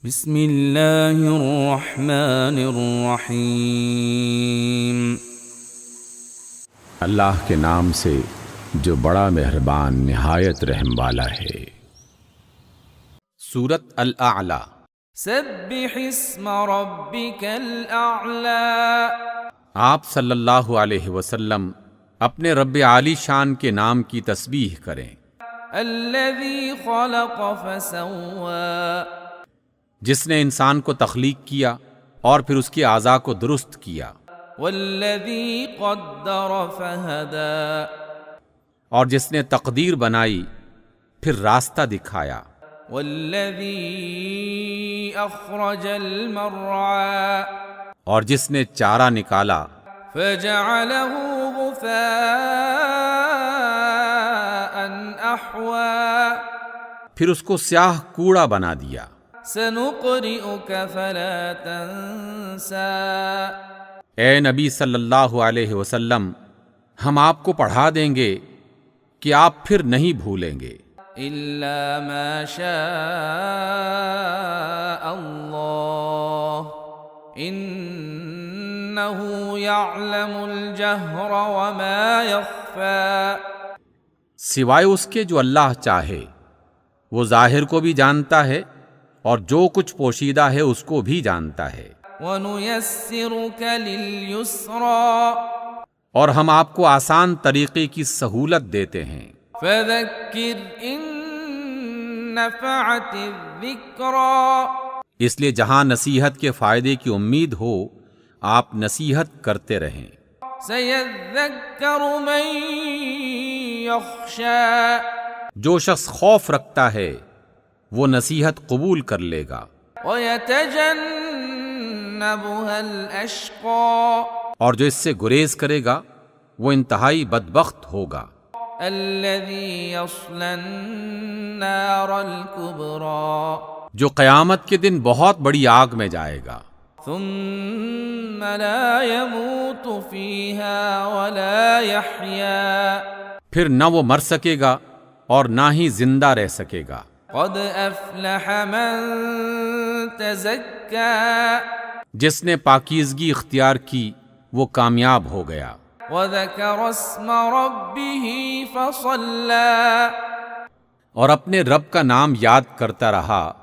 بسم اللہ الرحمن الرحیم۔ اللہ کے نام سے جو بڑا مہربان نہایت رحم والا ہے۔ سورۃ الاعلی۔ سبح اسم ربک الاعلی۔ آپ صلی اللہ علیہ وسلم اپنے رب عالی شان کے نام کی تسبیح کریں۔ الذی خلق فسوی۔ جس نے انسان کو تخلیق کیا اور پھر اس کے اعضاء کو درست کیا۔ والذی قدر فہدی۔ اور جس نے تقدیر بنائی پھر راستہ دکھایا۔ والذی اخرج المرعی۔ اور جس نے چارہ نکالا فجعلہ غثاء احوی۔ پھر اس کو سیاہ کوڑا بنا دیا۔ سنقرئک فلا تنسى۔ اے نبی صلی اللہ علیہ وسلم، ہم آپ کو پڑھا دیں گے کہ آپ پھر نہیں بھولیں گے، الا ما شاء اللہ انہ یعلم الجہر وما یخفی۔ سوائے اس کے جو اللہ چاہے، وہ ظاہر کو بھی جانتا ہے اور جو کچھ پوشیدہ ہے اس کو بھی جانتا ہے۔ وَنُيَسِّرُكَ لِلْيُسْرَىٰ۔ اور ہم آپ کو آسان طریقے کی سہولت دیتے ہیں۔ فَذَكِّرْ إِن نَّفَعَتِ الذِّكْرَىٰ۔ اس لیے جہاں نصیحت کے فائدے کی امید ہو، آپ نصیحت کرتے رہیں۔ سَيَذَّكَّرُ مَن يَخْشَىٰ۔ جو شخص خوف رکھتا ہے وہ نصیحت قبول کر لے گا۔ وَيَتَجَنَّبُهَا الْأَشْقَىٰ۔ اور جو اس سے گریز کرے گا وہ انتہائی بدبخت ہوگا۔ الَّذِي يَصْلَى النَّارَ الْكُبْرَىٰ۔ جو قیامت کے دن بہت بڑی آگ میں جائے گا۔ ثُمَّ لَا يَمُوتُ فِيهَا وَلَا يَحْيَىٰ۔ پھر نہ وہ مر سکے گا اور نہ ہی زندہ رہ سکے گا۔ قد افلح من تزکا۔ جس نے پاکیزگی اختیار کی وہ کامیاب ہو گیا۔ وذکر اسم ربہ فصلی۔ اور اپنے رب کا نام یاد کرتا رہا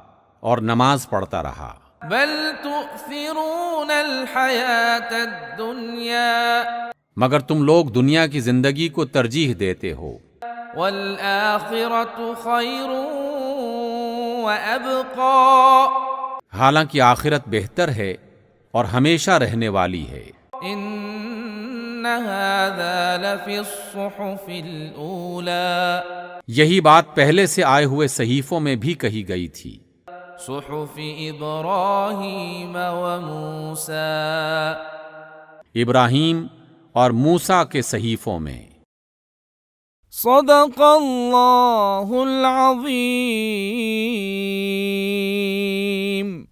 اور نماز پڑھتا رہا۔ بل تؤثرون الحیاة الدنیا۔ مگر تم لوگ دنیا کی زندگی کو ترجیح دیتے ہو، والآخرة خیر وَأَبْقَىٰ۔ حالانکہ آخرت بہتر ہے اور ہمیشہ رہنے والی ہے۔ إِنَّ هَذَا لَفِي الصُّحُفِ الْأُولَىٰ۔ یہی بات پہلے سے آئے ہوئے صحیفوں میں بھی کہی گئی تھی۔ صُحُفِ إِبْرَاهِيمَ وَمُوسَىٰ۔ ابراہیم اور موسیٰ کے صحیفوں میں۔ صدق اللہ العظیم۔